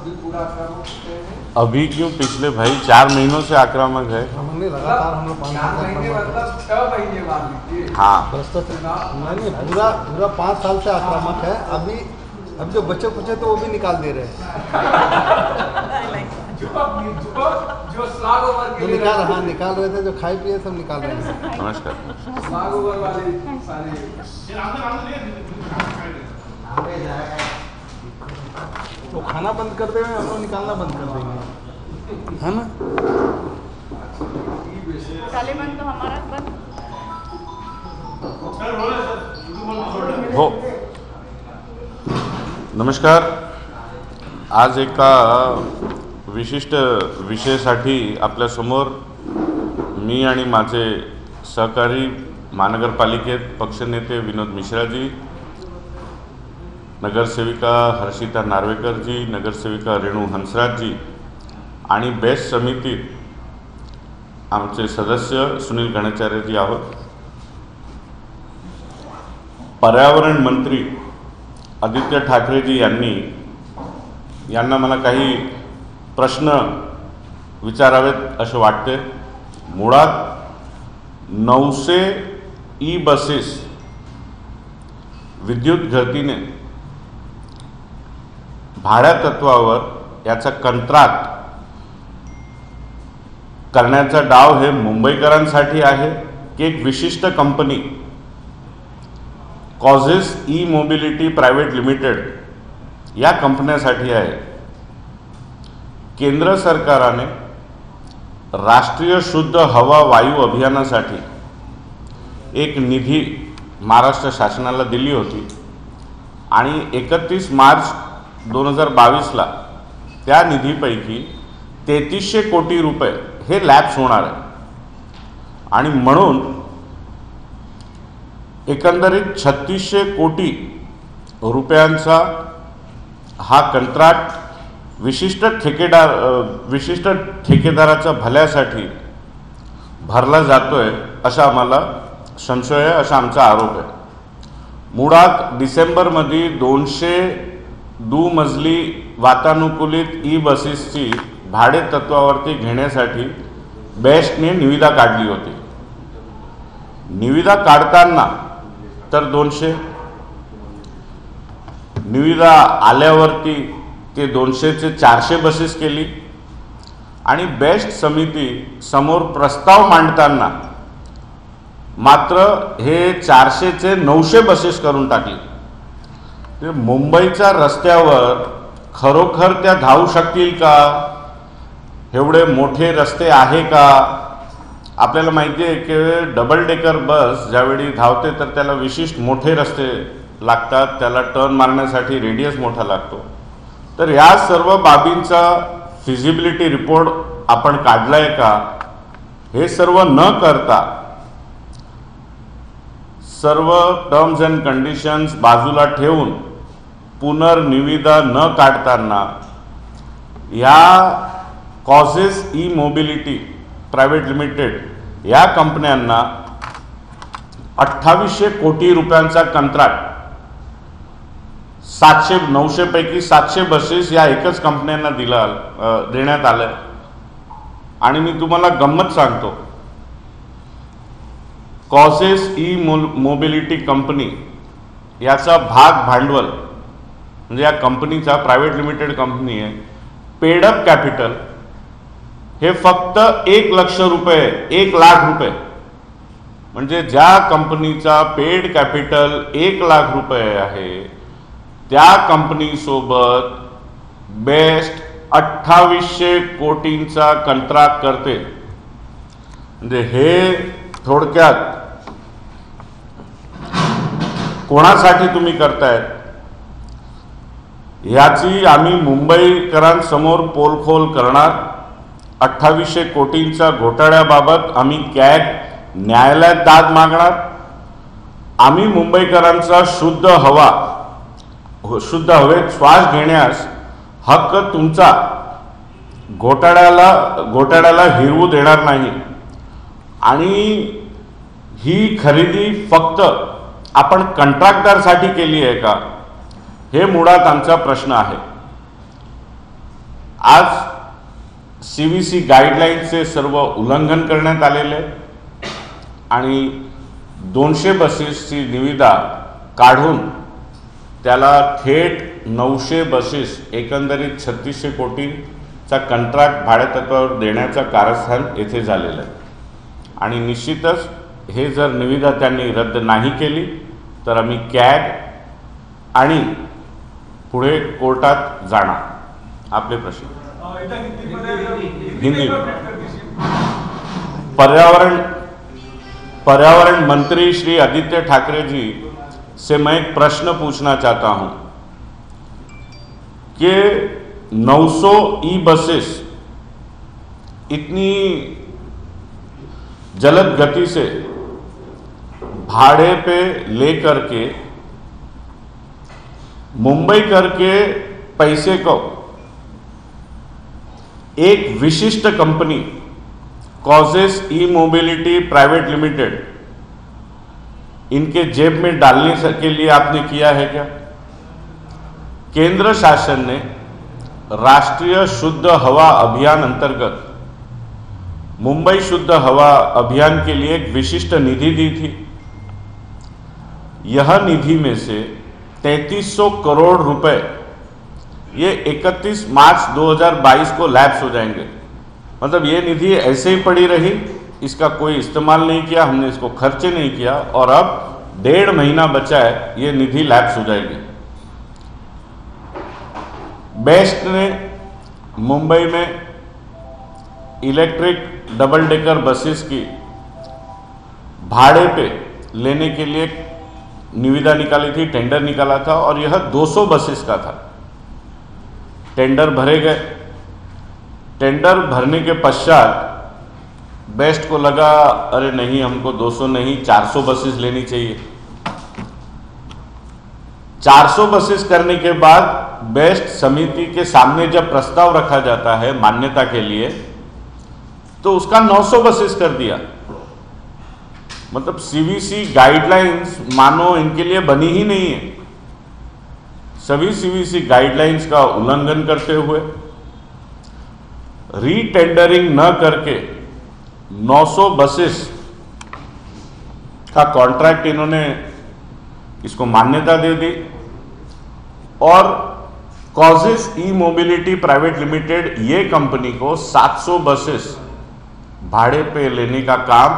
भी पूरा आक्रामक होते हैं? अभी क्यों, पिछले भाई 4 महीनों से आक्रामक है। हमने लगातार हम लोग 4 महीने मतलब 6 महीने मान लीजिए। हाँ, नहीं, पूरा 5 साल से आक्रामक है। अभी अब जो बच्चे कुछ तो वो भी निकाल दे रहे हैं। जो स्लाग ओवर के लिए निकाल रहे थे, जो खाए पिए सब निकाल रहे हैं। नमस्कार। स्लाग ओवर वाले सारे तो खाना बंद कर देंगे, हम लोग निकालना बंद कर देंगे, है ना। तालिबान तो हमारा बंद हो। नमस्कार। आज एका विशिष्ट विषयासाठी आपल्यासमोर मी आणि माझे सहकारी महानगरपालिकेत पक्षनेते विनोद मिश्राजी, नगरसेविका हर्षिता नार्वेकरजी, नगरसेविका रेणू हंसराजजी आणि बेस्ट समितीत आमचे सदस्य सुनील गणाचार्यजी आहोत। पर्यावरण मंत्री आदित्य ठाकरेजी यांना मला काही प्रश्न विचारावेत असे वाटते। मुळात 900 ई बसेस विद्युत गतीने भाड्या तत्वावर याचा कंत्राट करण्याचा डाव हे मुंबईकरांसाठी आहे की एक विशिष्ट कंपनी कॉजेस ई मोबिलिटी प्रायव्हेट लिमिटेड या कंपन्यासाठी आहे। केंद्र सरकारने राष्ट्रीय शुद्ध हवा वायू अभियानासाठी एक निधी महाराष्ट्र शासनाला दिली होती आणि 31 मार्च 2022ला त्या निधीपैकी 3300 कोटी रुपये हे लॅप्स होणार आहे आणि म्हणून एकंदरीत 3600 कोटी रुपयांचा हा कंत्राट विशिष्ट ठेकेदाराच्या भल्यासाठी भरला जातोय असा आम्हाला संशय आहे, असा आमचा आरोप आहे। मुळात डिसेंबरमध्ये 200 दुमजली वातानुकूलित ई बसेसची भाडे तत्वावरती घेण्यासाठी बेस्टने निविदा काढली होती। निविदा काढताना तर 200, निविदा आल्यावरती ते 200चे 400 बसेस केली आणि बेस्ट समिती समोर प्रस्ताव मांडताना मात्र हे 400चे 900 बसेस करून टाकले। मुंबईच्या रस्त्यावर खरोखर त्या धावू शकतील का? एवढे मोठे रस्ते आहे का? आपल्याला माहिती आहे की डबल डेकर बस ज्यावेळी धावते तर त्याला विशिष्ट मोठे रस्ते लागतात, त्याला टर्न मारण्यासाठी रेडियस मोठा लागतो। तर या सर्व बाबींचा फिजिबिलिटी रिपोर्ट आपण काढलाय का? हे सर्व न करता सर्व टर्म्स अँड कंडिशन्स बाजूला ठेवून पुनर्निविदा न काढताना या कॉजेस ई मोबिलिटी प्रायव्हेट लिमिटेड या कंपन्यांना 2800 कोटी रुपयांचा कंत्राट 900 पैकी 700 बसेस या एकच कंपन्यांना देण्यात आलं। आणि मी तुम्हाला गंमत सांगतो, कॉजेस ई मोबिलिटी कंपनी याचा भाग भांडवल म्हणजे या कंपनीचा प्रायव्हेट लिमिटेड कंपनी आहे, पेडअप कॅपिटल हे फक्त 1 लाख रुपये म्हणजे ज्या कंपनीचा पेड कॅपिटल 1 लाख रुपये आहे त्या कंपनीसोबत बेस्ट 2800 कोटींचा कंत्राट करते। म्हणजे हे थोडक्यात कोणासाठी तुम्ही करतायत याची आम्ही मुंबईकरांसमोर पोलखोल करणार। 2800 कोटींचा घोटाळ्याबाबत आम्ही कॅग न्यायालयात दाद मागणार। आम्ही मुंबईकरांचा शुद्ध हवेत श्वास घेण्यास हक्क तुमचा घोटाळ्याला हिरवू देणार नाही। आणि ही खरेदी फक्त आपण कंत्राटदारासाठी केली आहे का, हे मुळात आमचा प्रश्न आहे। आज CVC गाईडलाईनचे सर्व उल्लंघन करण्यात आलेले आहे आणि 200 बसेसची निविदा काढून त्याला थेट 900 बसेस एकंदरीत 3600 कोटीचा कंत्राट भाडेतत्वावर देण्याचं कारस्थान येथे झालेलं आहे आणि निश्चितच हे जर निविदा त्यांनी रद्द नाही केली तर आम्ही कॅग आणि पुढे कोर्टात जाणार. आपले प्रश्न हिंदी पर्यावरण मंत्री श्री आदित्य ठाकरे जी से मैं एक प्रश्न पूछना चाहता हूं कि 900 ई बसेस इतनी जलद गति से भाड़े पे लेकर के मुंबई करके पैसे को एक विशिष्ट कंपनी कॉजेस ई मोबिलिटी प्राइवेट लिमिटेड इनके जेब में डालने के लिए आपने किया है क्या? केंद्र शासन ने राष्ट्रीय शुद्ध हवा अभियान अंतर्गत मुंबई शुद्ध हवा अभियान के लिए एक विशिष्ट निधि दी थी. यह निधि में से 3300 करोड़ रुपए ये 31 मार्च 2022 को लैप्स हो जाएंगे. मतलब ये निधि ऐसे ही पड़ी रही, इसका कोई इस्तेमाल नहीं किया, हमने इसको खर्चे नहीं किया और अब 1.5 महीना बचा है, ये निधि लैप्स हो जाएगी. बेस्ट ने मुंबई में इलेक्ट्रिक डबल डेकर बसेस की भाड़े पे लेने के लिए निविदा निकाली थी, टेंडर निकाला था और यह 200 बसेस का था. टेंडर भरे गए. टेंडर भरने के पश्चात बेस्ट को लगा अरे नहीं, हमको 200 नहीं 400 बसेस लेनी चाहिए. 400 बसेस करने के बाद बेस्ट समिति के सामने जब प्रस्ताव रखा जाता है मान्यता के लिए तो उसका 900 बसेस कर दिया. मतलब CVC गाइडलाइंस मानो इनके लिए बनी ही नहीं है. सभी CVC गाइडलाइंस का उल्लंघन करते हुए रीटेंडरिंग न करके 900 बसेस का कॉन्ट्रैक्ट इन्होंने इसको मान्यता दे दी और कॉजेस ई मोबिलिटी प्राइवेट लिमिटेड ये कंपनी को 700 बसेस भाड़े पे लेने का काम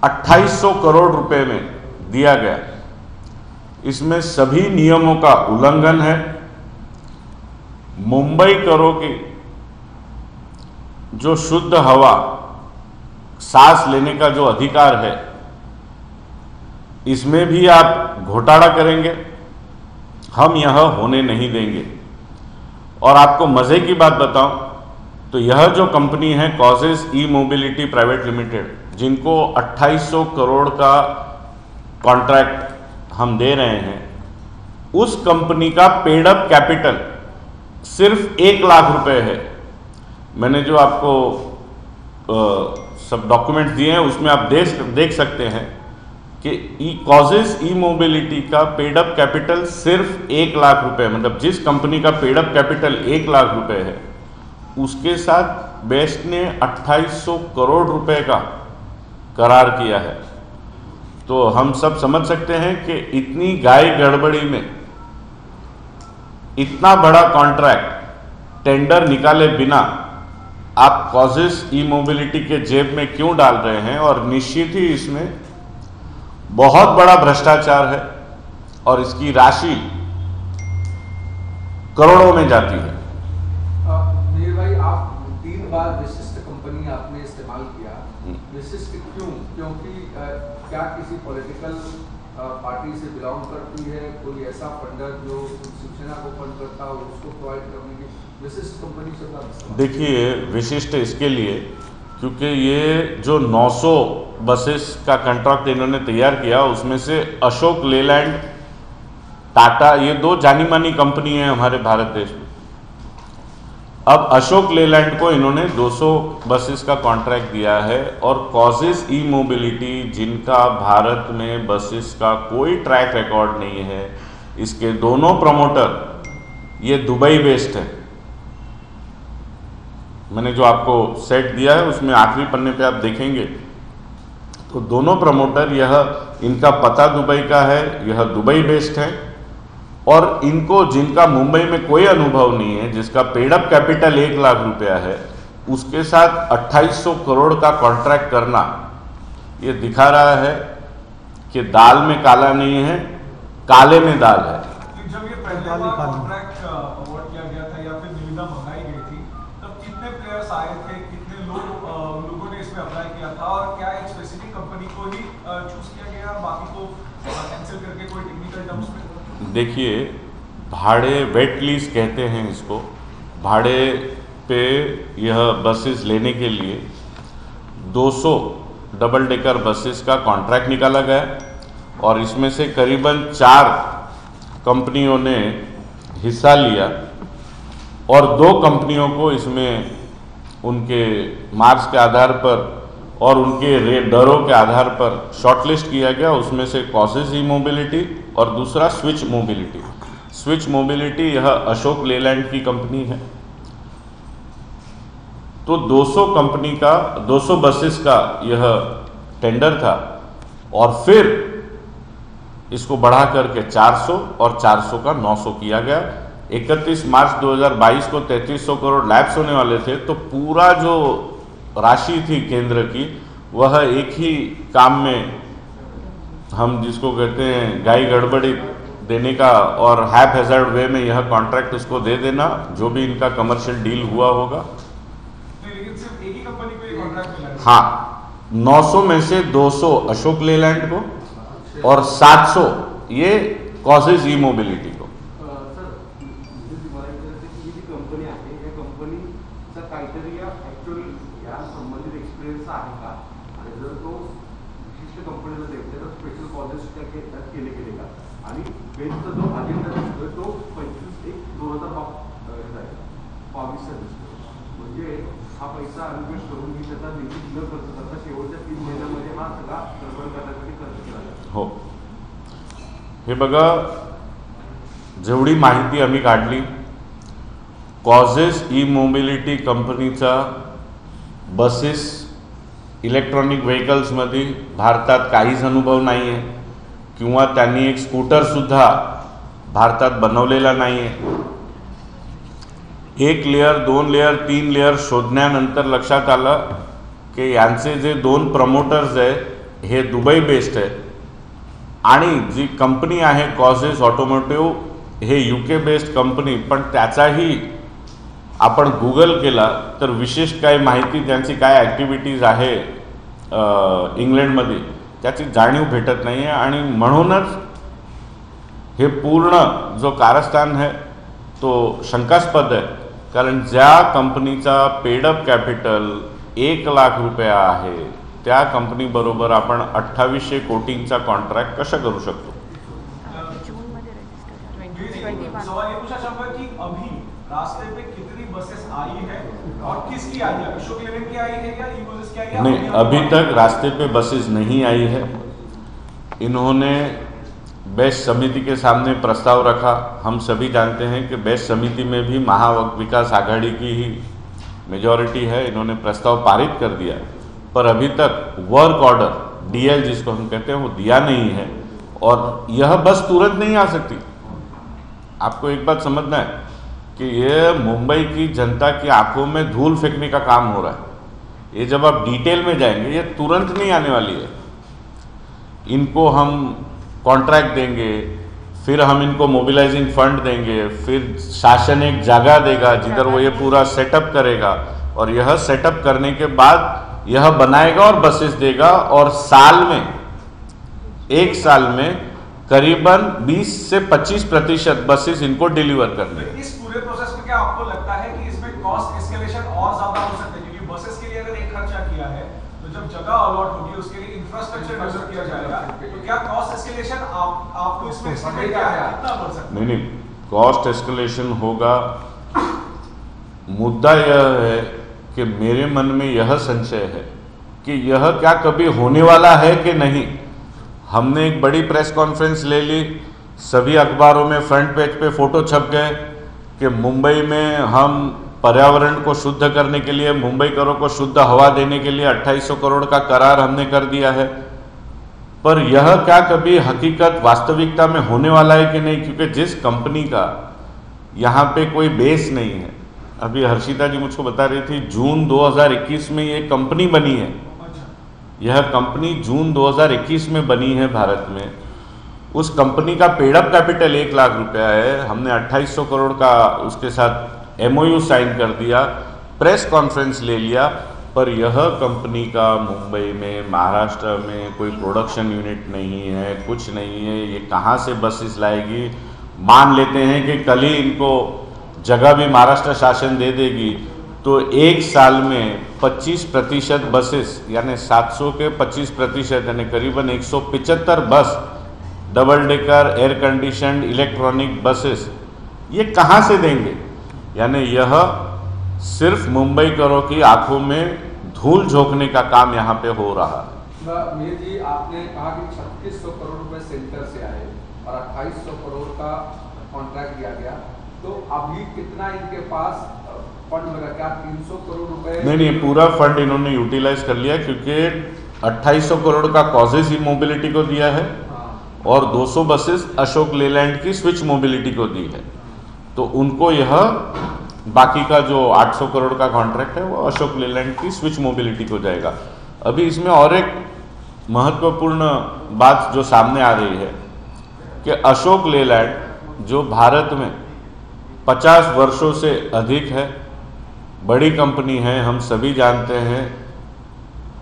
2800 करोड़ रुपए में दिया गया. इसमें सभी नियमों का उल्लंघन है. मुंबई करो की जो शुद्ध हवा सांस लेने का जो अधिकार है इसमें भी आप घोटाला करेंगे, हम यह होने नहीं देंगे. और आपको मजे की बात बताऊं तो यह जो कंपनी है कॉजेस ई मोबिलिटी प्राइवेट लिमिटेड जिनको 2800 करोड़ का कॉन्ट्रैक्ट हम दे रहे हैं, उस कंपनी का पेड अप कैपिटल सिर्फ 1 लाख रुपए है. मैंने जो आपको सब डॉक्यूमेंट्स दिए हैं उसमें आप देख सकते हैं कि कॉजेस ई मोबिलिटी का पेड अप कैपिटल सिर्फ 1 लाख रुपए. मतलब जिस कंपनी का पेड अप कैपिटल 1 लाख रुपए है उसके साथ बेस्ट ने 2800 करोड़ रुपए का करार किया है. तो हम सब समझ सकते हैं कि इतनी गाय गड़बड़ी में इतना बड़ा कॉन्ट्रैक्ट टेंडर निकाले बिना आप कॉजेस ई मोबिलिटी के जेब में क्यों डाल रहे हैं. और निश्चित ही इसमें बहुत बड़ा भ्रष्टाचार है और इसकी राशि करोड़ों में जाती है. मीर भाई, आप 3 बार विशिष्ट कंपनी आपने इस्तेमाल किया. विशिष्ट क्यों? क्योंकि क्या किसी पॉलिटिकल पार्टी से बिलोंग करती है, कोई ऐसा फंडर जो शिवसेना को फंड करता हो उसको प्रोवाइड करने की विशिष्ट कंपनी से? देखिए, विशिष्ट इसके लिए क्योंकि ये जो 900 बसेस का कॉन्ट्रैक्ट इन्होंने तैयार किया उसमें से अशोक लेलैंड, टाटा, ये 2 जानी मानी कंपनी है हमारे भारत देश में. अब अशोक लेलैंड को इन्होंने 200 बसेस का कॉन्ट्रैक्ट दिया है और कॉजेस ई मोबिलिटी जिनका भारत में बसेस का कोई ट्रैक रिकॉर्ड नहीं है, इसके दोनों प्रमोटर ये दुबई बेस्ड है. मैंने जो आपको सेट दिया है उसमें आखिरी पन्ने पे आप देखेंगे तो दोनों प्रमोटर, यह इनका पता दुबई का है, यह दुबई बेस्ड है, और इनको जिनका मुंबई में कोई अनुभव नहीं है, जिसका पेडअप कैपिटल 1 लाख रुपया है, उसके साथ 2800 करोड़ का कॉन्ट्रैक्ट करना, ये दिखा रहा है कि दाल में काला नहीं है, काले में दाल है। जब ये पहले बार कॉन्ट्रैक्ट अवार्ड किया गया था या फिर निविदा मंगाई गई थी, तब कितने प्लेयर्स आए थे, कितने लोगों ने इसमें अप्लाई किया था, और क्या एक स्पेसिफिक कंपनी को ही चूज किया गया, बाकी को कैंसिल करके कोई टेक्निकल टर्म्स में? देखिए, भाड़े वेट लीज कहते हैं इसको, भाड़े पे यह बसेस लेने के लिए 200 डबल डेकर बसेस का कॉन्ट्रैक्ट निकाला गया, और इसमें से करीबन 4 कंपनियों ने हिस्सा लिया, और 2 कंपनियों को इसमें उनके मार्क्स के आधार पर और उनके दरों के आधार पर शॉर्टलिस्ट किया गया। उसमें से कॉसेस ई मोबिलिटी और दूसरा स्विच मोबिलिटी। स्विच मोबिलिटी यह अशोक लेलैंड की कंपनी है। तो 200 बसेस का यह टेंडर था, और फिर इसको बढ़ा करके 400 और 400 का 900 किया गया। 31 मार्च 2022 को 3300 करोड़ लैप्स होने वाले थे, तो पूरा जो राशि थी केंद्र की, वह एक ही काम में, हम जिसको कहते हैं गाई गड़बड़ी देने का, और हैप हैजर्ड वे में यह कॉन्ट्रैक्ट उसको दे देना, जो भी इनका कमर्शियल डील हुआ होगा। लेकिन सिर्फ एक ही कंपनी को ये कॉन्ट्रैक्ट मिला है? हाँ, 900 में से 200 अशोक लेलैंड को और 700 ये कॉसेस ई मोबिलिटी को। सर, ही जी कंपनी आहे, या कंपनीचा काहीतरी ॲक्च्युअल या संबंधित एक्सपिरियन्स आहे का, आणि जर तो विशिष्ट कंपनीला द्यायचा तर स्पेशल कॉलेज त्यात केले गेले का, आणि बेंचचा जो अजेंडा दिसतोय तो 25/1/2022 दिसतो, म्हणजे हा पैसा इन्व्हेस्ट करून मी त्याचा निधी न खर्च करता शेवटच्या 3 महिन्यामध्ये हा सगळा गडबड करण्यासाठी खर्च केला जातो? हो, हे बघा, जेवढी माहिती आम्ही काढली, कॉजेस ई मोबिलिटी कंपनीचा बसेस इलेक्ट्रॉनिक व्हेकल्समध्ये भारतात काहीच अनुभव नाही आहे, किंवा त्यांनी एक स्कूटरसुद्धा भारतात बनवलेला नाही आहे। 1 लेयर 2 लेयर 3 लेयर शोधण्यानंतर लक्षात आलं की यांचे जे 2 प्रमोटर्स आहे हे दुबई बेस्ड आहे, आणि जी कंपनी आहे कॉजेस ऑटोमोटिव्ह हे UK बेस्ड कंपनी, पण त्याचाही आपण गूगल केला तर विशेष काही माहिती, त्यांची काय ॲक्टिव्हिटीज आहे इंग्लंडमध्ये, त्याची जाणीव भेटत नाही आहे, आणि म्हणूनच हे पूर्ण जो कारस्थान आहे तो शंकास्पद आहे। कारण ज्या कंपनीचा पेडअप कॅपिटल 1 लाख रुपया आहे, त्या कंपनीबरोबर आपण 2800 कोटींचा कॉन्ट्रॅक्ट कसा करू शकतो? सवाल ये पूछा चाहूंगा कि अभी रास्ते पे कितनी बसेस आई है और किसकी आई है, अशोक लेलैंड की आई है या इन्फोसिस की आई है? नहीं, अभी तक रास्ते पे बसेस नहीं आई है। इन्होंने बेस्ट समिति के सामने प्रस्ताव रखा। हम सभी जानते हैं कि बेस्ट समिति में भी महाविकास आघाड़ी की ही मेजॉरिटी है। इन्होंने प्रस्ताव पारित कर दिया, पर अभी तक वर्क ऑर्डर DL जिसको हम कहते हैं वो दिया नहीं है, और यह बस तुरंत नहीं आ सकती। आपको एक बात समझना है कि ये मुंबई की जनता की आंखों में धूल फेंकने का काम हो रहा है। ये जब आप डिटेल में जाएंगे, ये तुरंत नहीं आने वाली है। इनको हम कॉन्ट्रैक्ट देंगे, फिर हम इनको मोबिलाइजिंग फंड देंगे, फिर शासन एक जगह देगा जिधर वो ये पूरा सेटअप करेगा, और यह सेटअप करने के बाद यह बनाएगा और बसेस देगा, और साल में 1 साल में करीबन 20 से 25% बसेस इनको डिलीवर करने। इस पूरे प्रोसेस में क्या आपको लगता है कि इसमें कॉस्ट एस्केलेशन और ज्यादा हो सकता है? क्योंकि बसेस के लिए अगर एक खर्चा किया है, तो जब जगह अलॉट होगी उसके लिए इंफ्रास्ट्रक्चर डेवलप किया जाएगा, तो क्या कॉस्ट एस्केलेशन आपको इसमें एस्टिमेट क्या है, कितना बढ़ सकता है? नहीं, कॉस्ट एस्केलेशन होगा। मुद्दा यह है कि मेरे मन में यह संशय है कि यह क्या कभी होने वाला है कि नहीं। हमने एक बड़ी प्रेस कॉन्फ्रेंस ले ली, सभी अखबारों में फ्रंट पेज पे फोटो छप गए कि मुंबई में हम पर्यावरण को शुद्ध करने के लिए, मुंबईकरों को शुद्ध हवा देने के लिए 2800 करोड़ का करार हमने कर दिया है। पर यह क्या कभी हकीकत वास्तविकता में होने वाला है कि नहीं, क्योंकि जिस कंपनी का यहाँ पे कोई बेस नहीं है, अभी हर्षिता जी मुझको बता रही थी जून 2021 में ये कंपनी बनी है, यह कंपनी जून 2021 में बनी है भारत में। उस कंपनी का पेड अप कैपिटल 1 लाख रुपया है, हमने 2800 करोड़ का उसके साथ MOU साइन कर दिया, प्रेस कॉन्फ्रेंस ले लिया, पर यह कंपनी का मुंबई में, महाराष्ट्र में कोई प्रोडक्शन यूनिट नहीं है, कुछ नहीं है। ये कहाँ से बसेस लाएगी? मान लेते हैं कि कल ही इनको जगह भी महाराष्ट्र शासन दे देगी, तो एक साल में 25% बसेस यानी 700 के 25% यानी करीबन 175 बस double decker air condition electronic buses ये कहाँ से देंगे? यानी यह सिर्फ मुंबईकरों की आंखों में धूल झोंकने का काम यहाँ पे हो रहा है। मीर जी, आपने कहा कि 3600 करोड़ रुपए सेंटर से आए और 2800 करोड़ का कॉन्ट्रैक्ट दिया गया, तो अभी कितना इनके पास फंड लगा? क्या 300 करोड़ रुपए? नहीं, पूरा फंड इन्होंने यूटिलाइज कर लिया, क्योंकि 2800 करोड़ का कॉजेज मोबिलिटी को दिया है और 200 बसेस अशोक लेलैंड की स्विच मोबिलिटी को दी है। तो उनको यह बाकी का जो 800 करोड़ का कॉन्ट्रैक्ट है वो अशोक लेलैंड की स्विच मोबिलिटी को जाएगा। अभी इसमें और एक महत्वपूर्ण बात जो सामने आ रही है कि अशोक लेलैंड जो भारत में 50 वर्षों से अधिक है, बड़ी कंपनी है, हम सभी जानते हैं,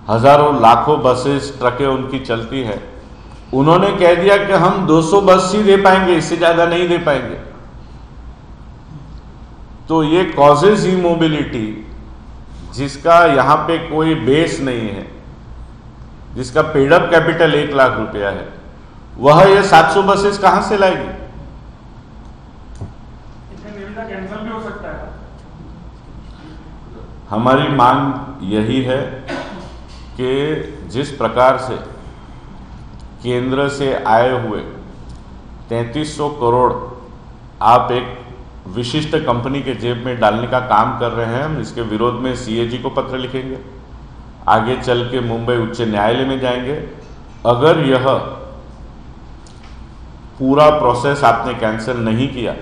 हजारों लाखों बसेस ट्रकें उनकी चलती है, उन्होंने कह दिया कि हम 200 बस ही दे पाएंगे, इससे ज़्यादा नहीं दे पाएंगे। तो ये कॉजेज ई मोबिलिटी जिसका यहाँ पे कोई बेस नहीं है, जिसका पेड अप कैपिटल 1 लाख रुपया है, वह ये 700 बसेस कहाँ से लाएगी? कैंसिल भी हो सकता है। हमारी मांग यही है कि जिस प्रकार से केंद्र से आए हुए 3300 करोड़ आप एक विशिष्ट कंपनी के जेब में डालने का काम कर रहे हैं, हम इसके विरोध में CAG को पत्र लिखेंगे, आगे चल के मुंबई उच्च न्यायालय में जाएंगे। अगर यह पूरा प्रोसेस आपने कैंसिल नहीं किया,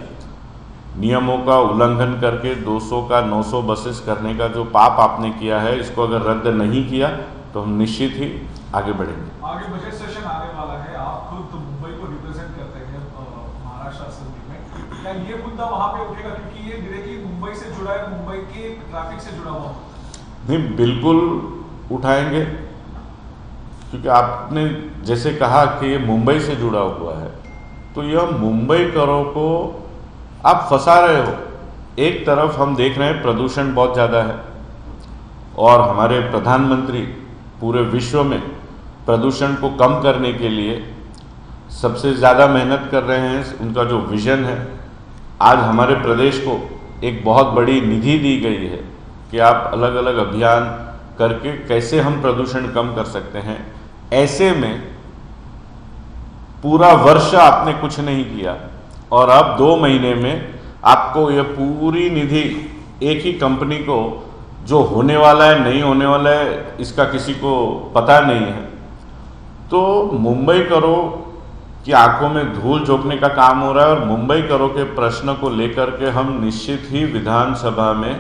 नियमों का उल्लंघन करके 200 का 900 बसेस करने का जो पाप आपने किया है, इसको अगर रद्द नहीं किया तो हम निश्चित ही आगे बढ़ेंगे। आगे बजट सेशन आने वाला है, आप खुद मुंबई को रिप्रेजेंट करते हैं महाराष्ट्र असेंबली में, क्या ये मुद्दा वहां पे उठेगा? क्योंकि ये डायरेक्टली मुंबई से जुड़ा है, मुंबई के ट्रैफिक से जुड़ा हुआ। नहीं, बिल्कुल उठाएंगे, क्योंकि आपने जैसे कहा कि ये मुंबई से जुड़ा हुआ है, तो यह मुंबईकरों को आप फंसा रहे हो। एक तरफ हम देख रहे हैं प्रदूषण बहुत ज़्यादा है और हमारे प्रधानमंत्री पूरे विश्व में प्रदूषण को कम करने के लिए सबसे ज़्यादा मेहनत कर रहे हैं, उनका जो विज़न है। आज हमारे प्रदेश को एक बहुत बड़ी निधि दी गई है कि आप अलग अलग अभियान करके कैसे हम प्रदूषण कम कर सकते हैं। ऐसे में पूरा वर्ष आपने कुछ नहीं किया और अब 2 महीने में आपको यह पूरी निधि एक ही कंपनी को, जो होने वाला है नहीं होने वाला है इसका किसी को पता नहीं है, तो मुंबईकरों की आंखों में धूल झोंकने का काम हो रहा है। और मुंबईकरों के प्रश्न को लेकर के हम निश्चित ही विधानसभा में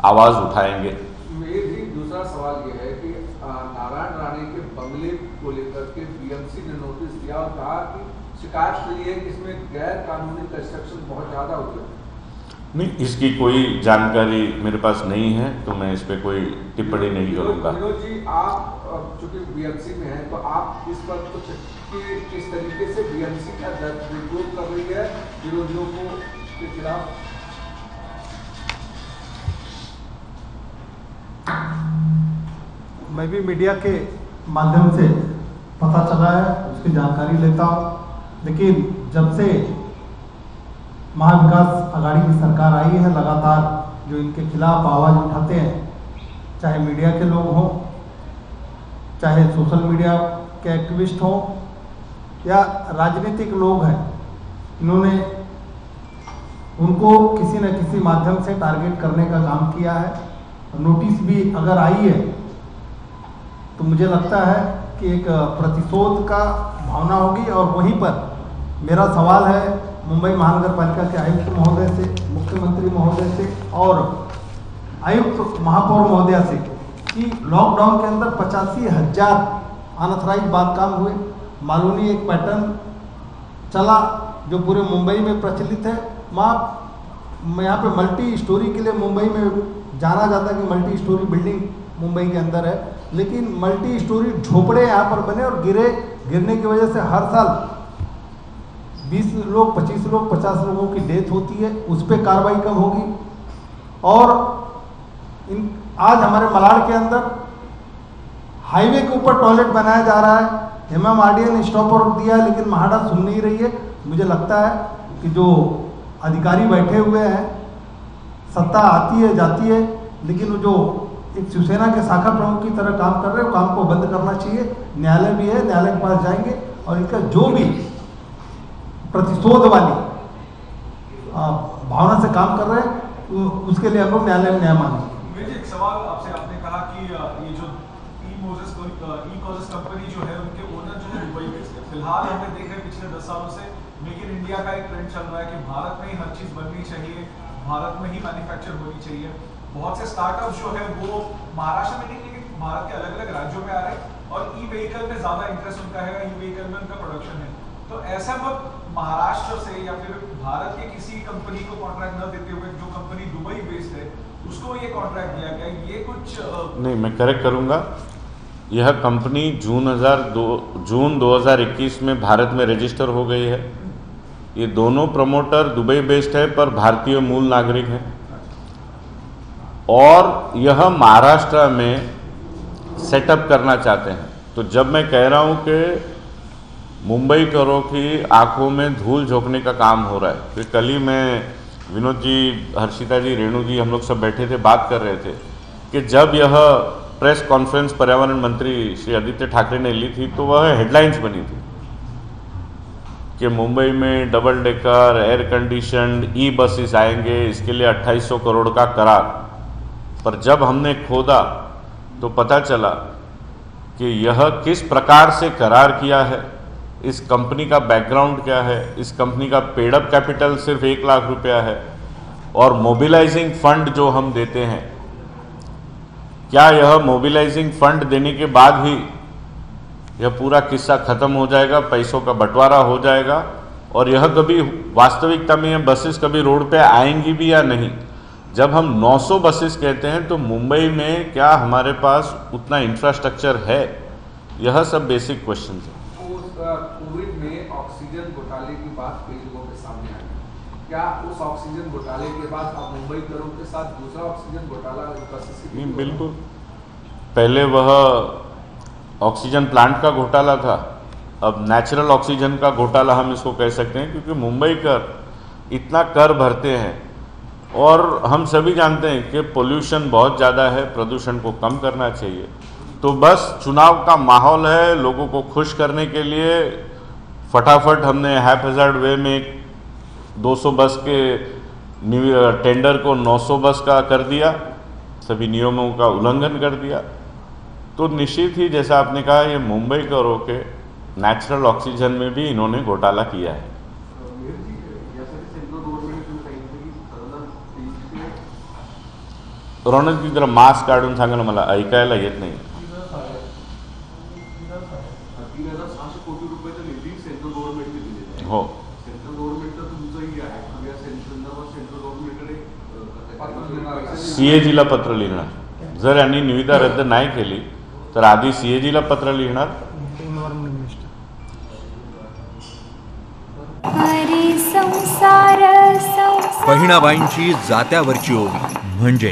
आवाज़ उठाएंगे। मेरी दूसरा सवाल ये है कि नारायण राणे के बंगले को लेकर के BMC ने नोटिस दिया और कहा कि शिकायत मिली है कि इसमें गैर कानूनी कंस्ट्रक्शन बहुत ज़्यादा हो गया। नहीं, इसकी कोई जानकारी मेरे पास नहीं है, तो मैं इस पर कोई टिप्पणी नहीं करूँगा। विनोद जी, आप चूंकि BMC में हैं, तो आप इस पर कुछ किस तरीके से BMC का विरोध कर रही है विरोधियों को के खिलाफ? मैं भी मीडिया के माध्यम से पता चला है, उसकी जानकारी लेता हूँ। लेकिन जब से महाविकास आघाड़ी की सरकार आई है, लगातार जो इनके खिलाफ आवाज़ उठाते हैं, चाहे मीडिया के लोग हों, चाहे सोशल मीडिया के एक्टिविस्ट हों या राजनीतिक लोग हैं, इन्होंने उनको किसी न किसी माध्यम से टारगेट करने का काम किया है। नोटिस भी अगर आई है तो मुझे लगता है कि एक प्रतिशोध का भावना होगी। और वहीं पर मेरा सवाल है मुंबई महानगर पालिका के आयुक्त महोदय से, मुख्यमंत्री महोदय से और आयुक्त महापौर महोदया से कि लॉकडाउन के अंदर 85,000 अनऑथराइज बांधकाम हुए। मालूम नहीं एक पैटर्न चला जो पूरे मुंबई में प्रचलित है। यहाँ पे मल्टी स्टोरी के लिए मुंबई में जाना जाता है कि मल्टी स्टोरी बिल्डिंग मुंबई के अंदर है, लेकिन मल्टी स्टोरी झोपड़े यहाँ पर बने और गिरने की वजह से हर साल 20 लोग, 25 लोग, 50 लोगों की डेथ होती है। उस पर कार्रवाई कब होगी? और आज हमारे मलाड के अंदर हाईवे के ऊपर टॉयलेट बनाया जा रहा है। MMRDA ने स्टॉप और दिया है, लेकिन महाडा सुन नहीं रही है। मुझे लगता है कि जो अधिकारी बैठे हुए हैं, सत्ता आती है जाती है, लेकिन वो जो एक शिवसेना के शाखा प्रमुख की तरह काम कर रहे हैं, काम को बंद करना चाहिए। न्यायालय भी है, न्यायालय के पास जाएंगे और इनका जो भी प्रतिशोध वाली भावना से काम कर रहे हैं उसके लिए हम लोग न्यायालय में न्याय मांगेंगे। एक सवाल आपसे, आपने कहा कि ये जो ई-कॉजस कंपनी जो है उनके ओनर जो है दुबई बेस्ड है। फिलहाल हमने देख रहे हैं पिछले 10 सालों से मेक इन इंडिया का एक ट्रेंड चल रहा है कि भारत में ही हर चीज बननी चाहिए, भारत में ही मैन्युफैक्चर होनी चाहिए। बहुत से स्टार्टअप जो है वो महाराष्ट्र में नहीं लेकिन भारत के अलग अलग राज्यों में आ रहे हैं और ई व्हीकल में ज्यादा इंटरेस्ट उनका है, ई व्हीकल में उनका प्रोडक्शन है। तो ऐसा वक्त महाराष्ट्र से या फिर भारत के किसी कंपनी को कॉन्ट्रैक्ट न देते हुए जो कंपनी दुबई बेस्ड है उसको ये कॉन्ट्रैक्ट दिया गया, ये कुछ नहीं, मैं करेक्ट करूंगा। यह कंपनी जून 2021 में भारत में रजिस्टर हो गई है। ये दोनों प्रमोटर दुबई बेस्ड है पर भारतीय मूल नागरिक हैं और यह महाराष्ट्र में सेटअप करना चाहते हैं। तो जब मैं कह रहा हूं कि मुंबई करो की आंखों में धूल झोंकने का काम हो रहा है, फिर कल ही मैं विनोद जी, हर्षिता जी, रेणु जी, हम लोग सब बैठे थे, बात कर रहे थे कि जब यह प्रेस कॉन्फ्रेंस पर्यावरण मंत्री श्री आदित्य ठाकरे ने ली थी तो वह हेडलाइंस बनी थी कि मुंबई में double decker air conditioned e buses आएंगे, इसके लिए 2800 करोड़ का करार। पर जब हमने खोदा तो पता चला कि यह किस प्रकार से करार किया है, इस कंपनी का बैकग्राउंड क्या है। इस कंपनी का पेडअप कैपिटल सिर्फ 1 लाख रुपया है और मोबिलाइजिंग फंड जो हम देते हैं, क्या यह मोबिलाइजिंग फंड देने के बाद ही यह पूरा किस्सा खत्म हो जाएगा, पैसों का बंटवारा हो जाएगा और यह कभी वास्तविकता में यह बसेस कभी रोड पे आएंगी भी या नहीं? जब हम 900 बसेस कहते हैं तो मुंबई में क्या हमारे पास उतना इंफ्रास्ट्रक्चर है? यह सब बेसिक क्वेश्चन है। कोविड में ऑक्सीजन घोटाले की बात कई लोगों के सामने आई, क्या उस ऑक्सीजन घोटाले के बाद अब मुंबई करों के साथ दूसरा ऑक्सीजन घोटाला नहीं, बिल्कुल। पहले वह ऑक्सीजन प्लांट का घोटाला था, अब नेचुरल ऑक्सीजन का घोटाला हम इसको कह सकते हैं, क्योंकि मुंबई कर इतना कर भरते हैं और हम सभी जानते हैं कि पोल्यूशन बहुत ज़्यादा है, प्रदूषण को कम करना चाहिए। तो बस चुनाव का माहौल है, लोगों को खुश करने के लिए फटाफट हमने हैपहैज़र्ड वे में 200 बस के टेंडर को 900 बस का कर दिया, सभी नियमों का उल्लंघन कर दिया। तो निश्चित ही जैसा आपने कहा, ये मुंबई का रोके नेचुरल ऑक्सीजन में भी इन्होंने घोटाला किया है। रौनक जी जरा मास्क काढून सांगा ना, मला ऐकायला येत नाही। 3,600 कोटी रुपयाचा निधी सेंट्रल गव्हर्नमेंटने दिलेला आहे। हो, सेंट्रल गव्हर्नमेंटचं तुमचंही आहे, तुम्ही या संदर्भात सेंट्रल गव्हर्नमेंटकडे CAG ला पत्र लिहिणार। जर यांनी निविदा रद्द नाही केली तर आधी CAG ला पत्र लिहिणार। बहिणाबाईंची जात्यावरची ओवी म्हणजे